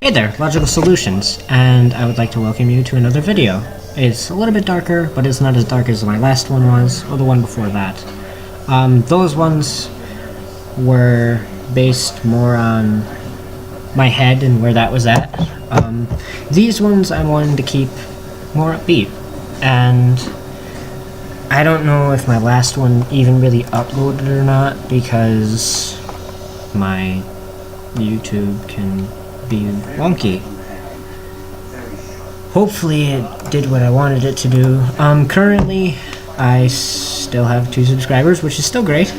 Hey there, Logical Solutions, and I would like to welcome you to another video. It's a little bit darker, but it's not as dark as my last one was, or the one before that. Those ones were based more on my head and where that was at. These ones I wanted to keep more upbeat, and I don't know if my last one even really uploaded or not, because my YouTube can be wonky. Hopefully it did what I wanted it to do. Currently I still have 2 subscribers, which is still great.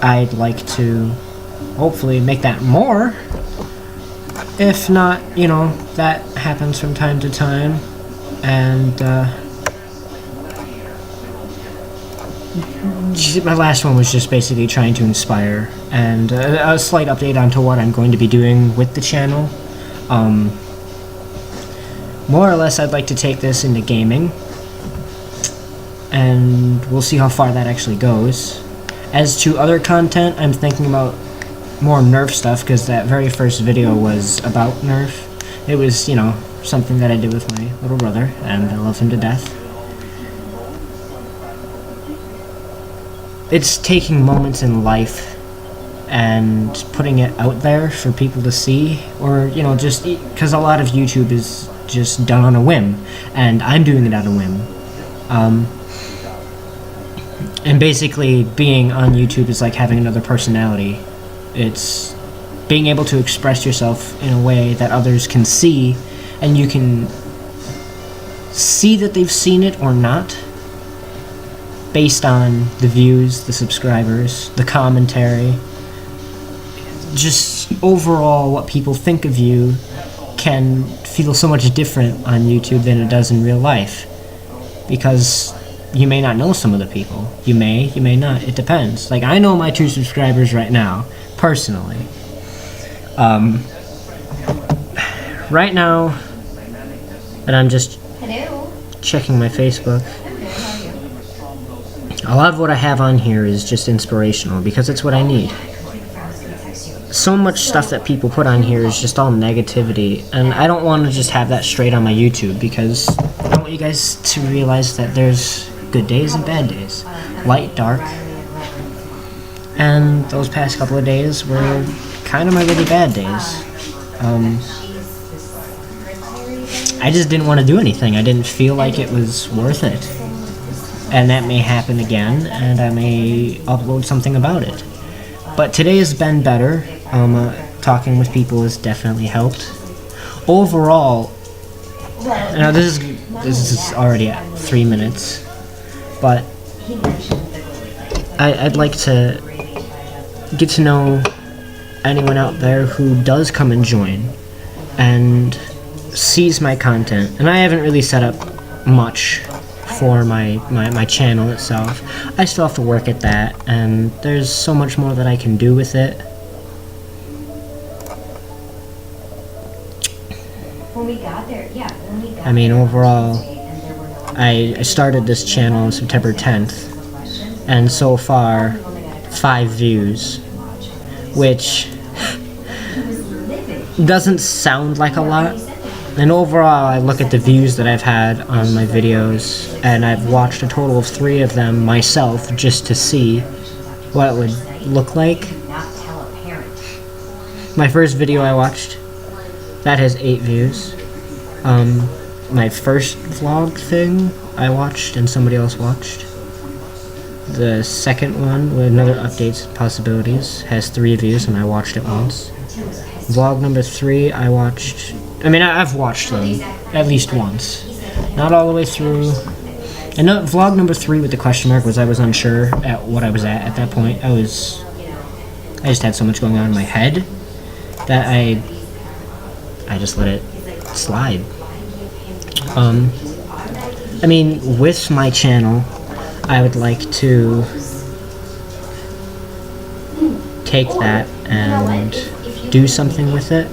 I'd like to hopefully make that more. If not, you know, that happens from time to time. And my last one was just basically trying to inspire, and a slight update onto what I'm going to be doing with the channel. More or less, I'd like to take this into gaming, and we'll see how far that actually goes. As to other content, I'm thinking about more Nerf stuff, because that very first video was about Nerf. It was, you know, something that I did with my little brother, and I love him to death. It's taking moments in life and putting it out there for people to see, or, you know, just because a lot of YouTube is just done on a whim, and I'm doing it on a whim. And basically being on YouTube is like having another personality. It's being able to express yourself in a way that others can see, and you can see that they've seen it or not, based on the views, the subscribers, the commentary. Just overall what people think of you can feel so much different on YouTube than it does in real life, because you may not know some of the people. You may not. It depends. Like, I know my 2 subscribers right now, personally. Right now, and I'm just checking my Facebook, a lot of what I have on here is just inspirational, because it's what I need. So much stuff that people put on here is just all negativity, and I don't want to just have that straight on my YouTube, because I want you guys to realize that there's good days and bad days, light, dark, and those past couple of days were kind of my really bad days. I just didn't want to do anything. I didn't feel like it was worth it. And that may happen again, and I may upload something about it. But today has been better. Talking with people has definitely helped. Overall, now this is already at 3 minutes, but I'd like to get to know anyone out there who does come and join and sees my content. And I haven't really set up much for my channel itself. I still have to work at that, and there's so much more that I can do with it. I mean, overall, I started this channel on September 10th, and so far, 5 views, which doesn't sound like a lot. And overall, I look at the views that I've had on my videos, and I've watched a total of 3 of them myself just to see what it would look like. My first video I watched, that has 8 views. My first vlog thing I watched and somebody else watched. The second one, with another updates possibilities, has 3 views, and I watched it once. Vlog number 3 I watched, I mean, I've watched them at least once. Not all the way through. And no, vlog number 3 with the question mark was I was unsure at what I was at that point. I just had so much going on in my head that I just let it slide. I mean, with my channel, I would like to take that and do something with it,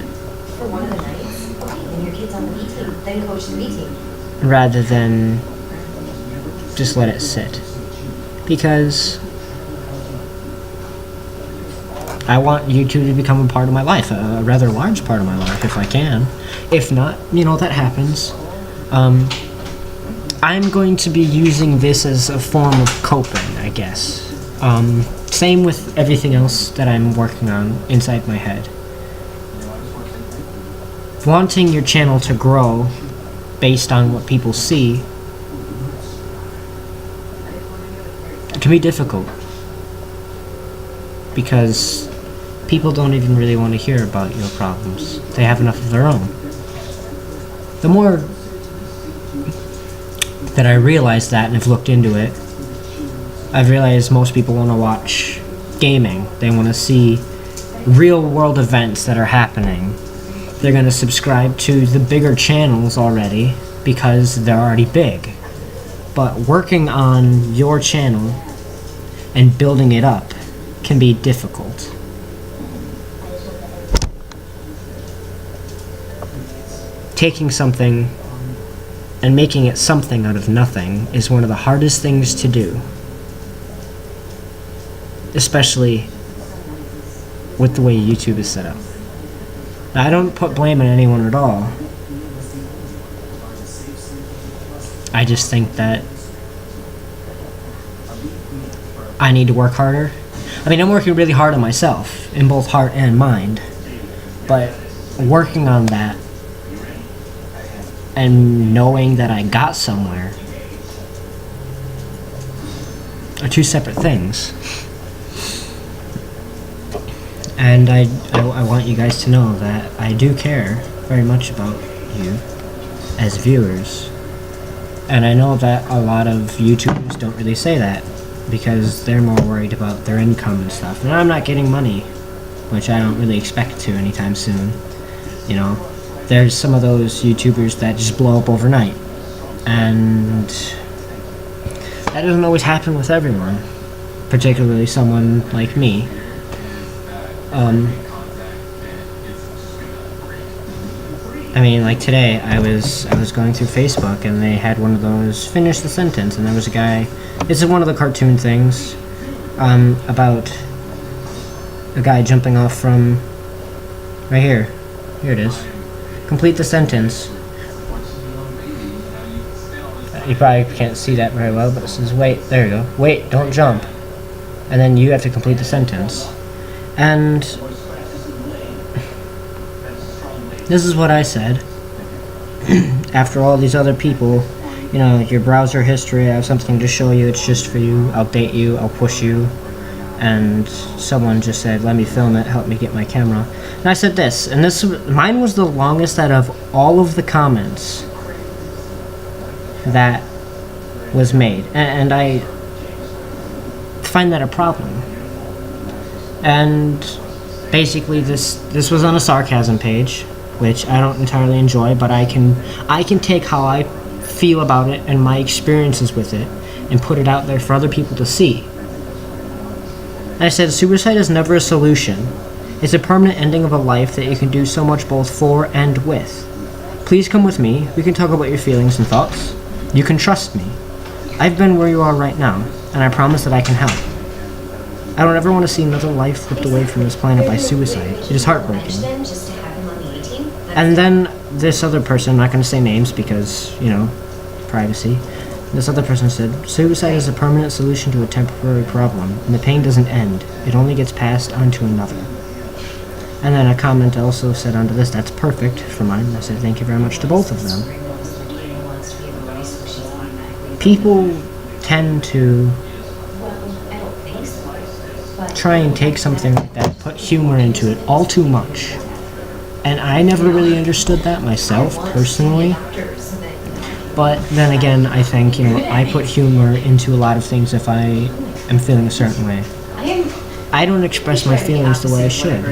rather than just let it sit. Because I want YouTube to become a part of my life, a rather large part of my life if I can. If not, that happens. I'm going to be using this as a form of coping, I guess. Same with everything else that I'm working on inside my head. Wanting your channel to grow based on what people see can be difficult, because people don't even really want to hear about your problems. They have enough of their own. The more that I realized that and have looked into it, I've realized most people want to watch gaming. They want to see real world events that are happening. They're going to subscribe to the bigger channels already because they're already big. But working on your channel and building it up can be difficult. Taking something and making it something out of nothing is one of the hardest things to do. Especially with the way YouTube is set up. Now, I don't put blame on anyone at all. I just think that I need to work harder. I mean, I'm working really hard on myself, in both heart and mind. But working on that and knowing that I got somewhere are two separate things. And I want you guys to know that I do care very much about you as viewers. And I know that a lot of YouTubers don't really say that because they're more worried about their income and stuff. And I'm not getting money, which I don't really expect to anytime soon. There's some of those YouTubers that just blow up overnight. And that doesn't always happen with everyone, particularly someone like me. I mean, like today, I was going through Facebook and they had one of those finish the sentence, and there was a guy. This is one of the cartoon things about a guy jumping off from right here. Here it is. Complete the sentence. You probably can't see that very well, but it says wait. There you go. Wait, don't jump. And then you have to complete the sentence. And this is what I said. After all these other people, your browser history, I have something to show you, it's just for you, I'll date you, I'll push you. And someone just said, let me film it, help me get my camera. And I said this, and mine was the longest out of all of the comments that was made. And I find that a problem. And basically this was on a sarcasm page, which I don't entirely enjoy, but I can take how I feel about it and my experiences with it and put it out there for other people to see. And I said, suicide is never a solution. It's a permanent ending of a life that you can do so much both for and with. Please come with me. We can talk about your feelings and thoughts. You can trust me. I've been where you are right now, and I promise that I can help. I don't ever want to see another life ripped away from this planet by suicide. It is heartbreaking. And then this other person, I'm not going to say names because, privacy. This other person said, suicide is a permanent solution to a temporary problem, and the pain doesn't end. It only gets passed on to another. And then a comment also said onto this, that's perfect for mine. I said, thank you very much to both of them. People tend to try and take something like that, put humor into it all too much. And I never really understood that myself, personally. But then again, I think, I put humor into a lot of things if I am feeling a certain way. I don't express my feelings the way I should.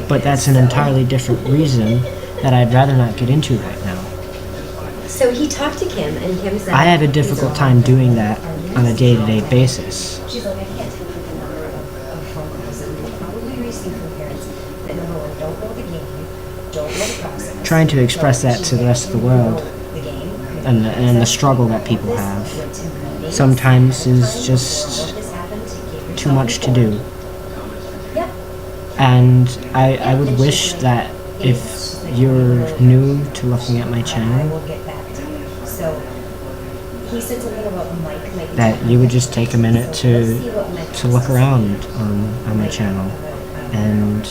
But that's an entirely different reason that I'd rather not get into right now. So he talked to Kim, and Kim said... I have a difficult time doing that on a day-to-day basis. She's like, I can't tell you the number of phone calls that we probably receive from parents that number one, don't know the game, don't know the process. Trying to express that to the rest of the world and the struggle that people have sometimes is just too much to do. And I would wish that if you're new to looking at my I channel, will get back to you. So he said something about Mike. Maybe that you would just take a minute So let's see what Mike to look says. around on my channel and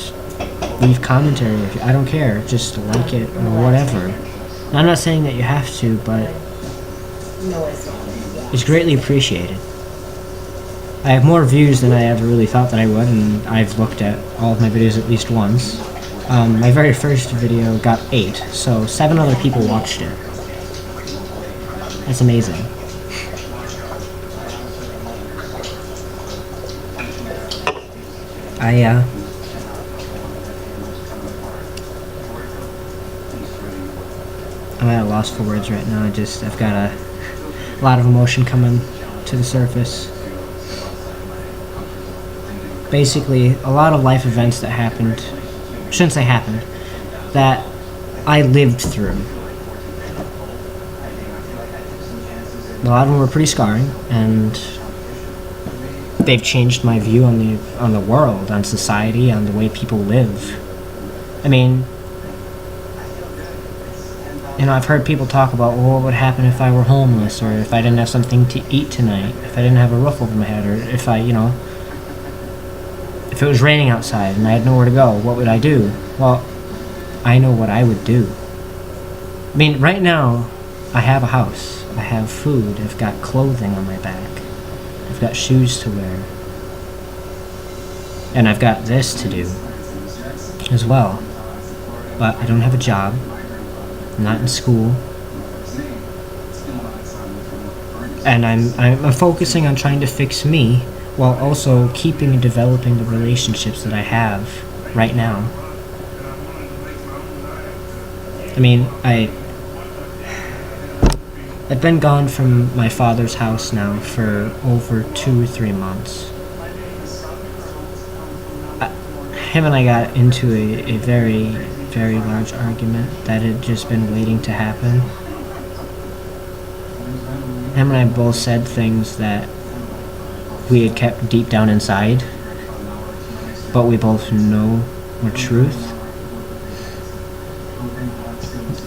leave commentary. If I don't care, just like it or whatever. And I'm not saying that you have to, but No, it's not. Yeah. it's greatly appreciated. I have more views than I ever really thought that I would, and I've looked at all of my videos at least once. My very first video got 8, so 7 other people watched it. That's amazing. I'm at a loss for words right now. I've got a lot of emotion coming to the surface. Basically, a lot of life events that happened, shouldn't say happened, that I lived through. A lot of them were pretty scarring, and they've changed my view on the world, on society, on the way people live. I mean, you know, I've heard people talk about, well, what would happen if I were homeless, or if I didn't have something to eat tonight, if I didn't have a roof over my head, or if if it was raining outside and I had nowhere to go, what would I do? Well, I know what I would do. I mean, right now, I have a house, I have food, I've got clothing on my back, I've got shoes to wear, and I've got this to do as well. But I don't have a job, I'm not in school, and I'm focusing on trying to fix me while also keeping and developing the relationships that I have right now. I mean, I've been gone from my father's house now for over 2 or 3 months. Him and I got into a very, very large argument that had just been waiting to happen. Him and I both said things that we had kept deep down inside, but we both know were truth.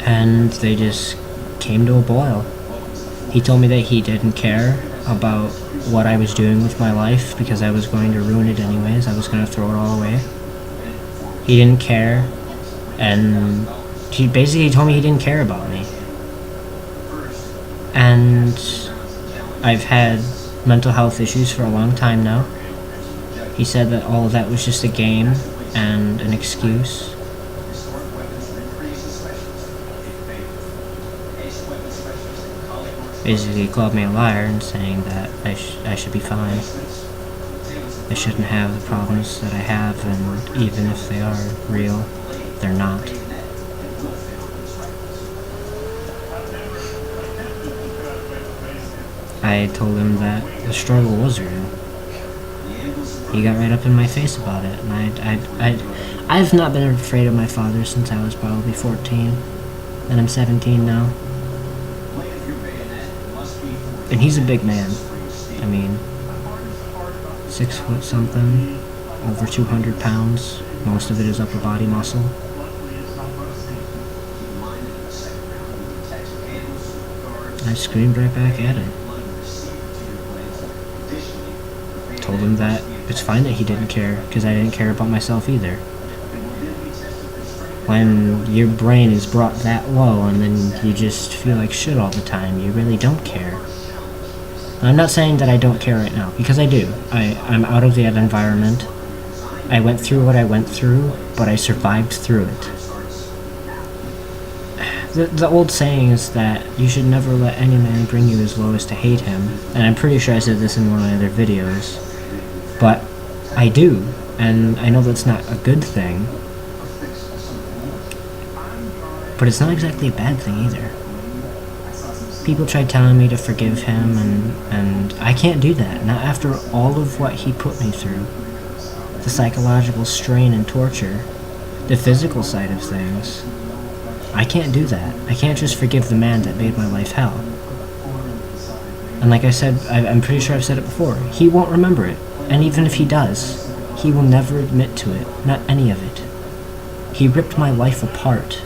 And they just came to a boil. He told me that he didn't care about what I was doing with my life because I was going to ruin it anyways. I was going to throw it all away. He didn't care, and he basically told me he didn't care about me. And I've had mental health issues for a long time now. He said that all of that was just a game and an excuse. Basically, he called me a liar and saying that I should be fine. I shouldn't have the problems that I have, and even if they are real, they're not. I told him that the struggle was real. He got right up in my face about it, and I've not been afraid of my father since I was probably 14, and I'm 17 now. And he's a big man. I mean, 6 foot something, over 200 pounds. Most of it is upper body muscle. I screamed right back at him. Told him that it's fine that he didn't care, because I didn't care about myself either. When your brain is brought that low and then you just feel like shit all the time, you really don't care. I'm not saying that I don't care right now, because I do. I'm out of that environment. I went through what I went through, but I survived through it. The old saying is that you should never let any man bring you as low as to hate him, and I'm pretty sure I said this in one of my other videos, but I do, and I know that's not a good thing, but it's not exactly a bad thing either. People tried telling me to forgive him, and I can't do that, not after all of what he put me through. The psychological strain and torture, the physical side of things. I can't do that. I can't just forgive the man that made my life hell. And like I said, I'm pretty sure I've said it before, he won't remember it. And even if he does, He will never admit to it, not any of it. He ripped my life apart.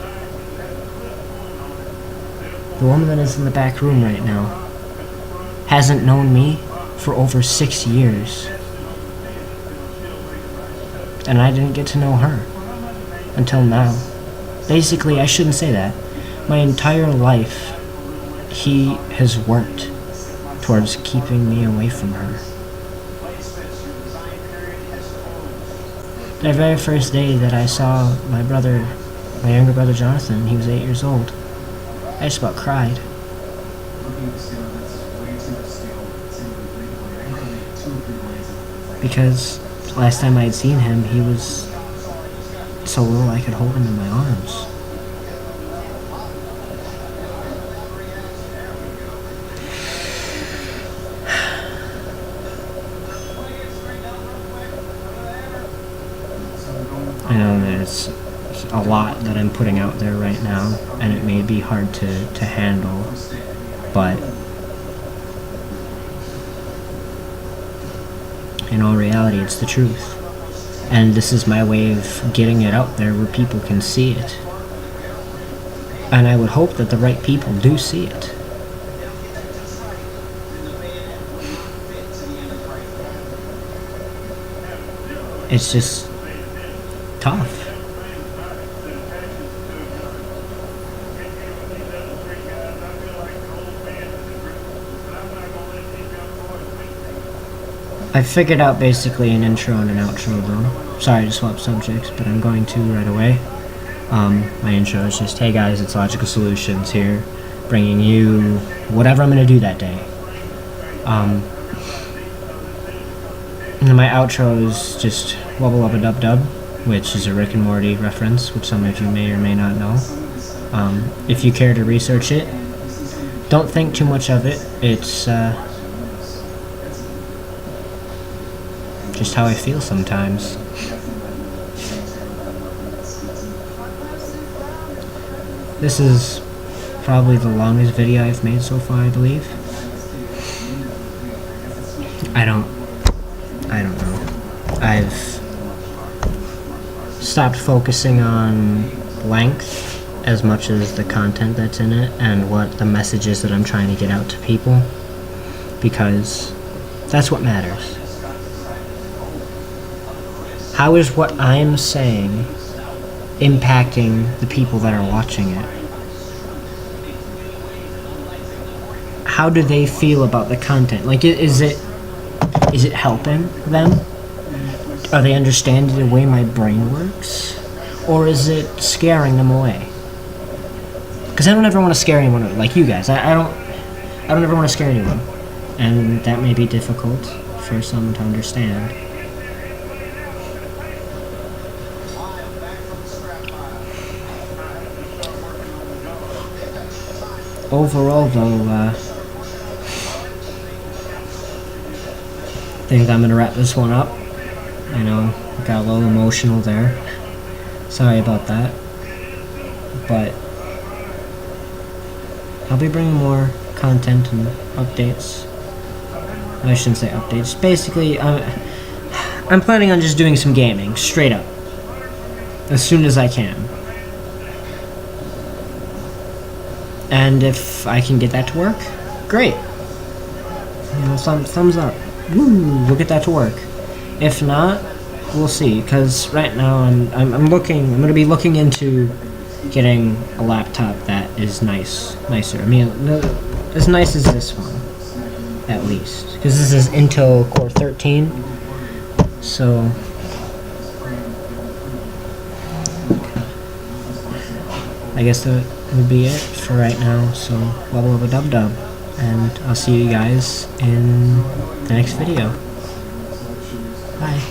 The woman that is in the back room right now hasn't known me for over 6 years. And I didn't get to know her until now. Basically, I shouldn't say that. My entire life, he has worked towards keeping me away from her. The very first day that I saw my younger brother Jonathan, he was 8 years old, I just about cried. Because last time I had seen him, he was so little I could hold him in my arms. I know there's a lot that I'm putting out there right now, and it may be hard to handle, but in all reality, it's the truth. And this is my way of getting it out there where people can see it. And I would hope that the right people do see it. It's just tough. I figured out basically an intro and an outro though. Sorry to swap subjects, but I'm going to right away. My intro is just, hey guys, it's Logical Solutions here, bringing you whatever I'm going to do that day. And my outro is just Wubba Wubba Dub Dub, which is a Rick and Morty reference, which some of you may or may not know. If you care to research it, don't think too much of it. It's just how I feel sometimes. This is probably the longest video I've made so far, I believe. I don't know. I've stopped focusing on length as much as the content that's in it and what the message is that I'm trying to get out to people, because that's what matters. How is what I'm saying impacting the people that are watching it? How do they feel about the content? Like, is it helping them? Are they understanding the way my brain works? Or is it scaring them away? Because I don't ever want to scare anyone, like you guys. I don't ever want to scare anyone. And that may be difficult for some to understand. Overall, though, I think I'm going to wrap this one up. I know, I got a little emotional there. Sorry about that. But I'll be bringing more content and updates. I shouldn't say updates. Basically, I'm planning on just doing some gaming, straight up. As soon as I can. And if I can get that to work, great. You know, thumbs up. Woo, we'll get that to work. If not, we'll see. Because right now I'm going to be looking into getting a laptop that is nicer. I mean, as nice as this one, at least. Because this is Intel Core 13. So I guess that would be it for right now. So Wubba Wubba Dub Dub, and I'll see you guys in the next video. Bye.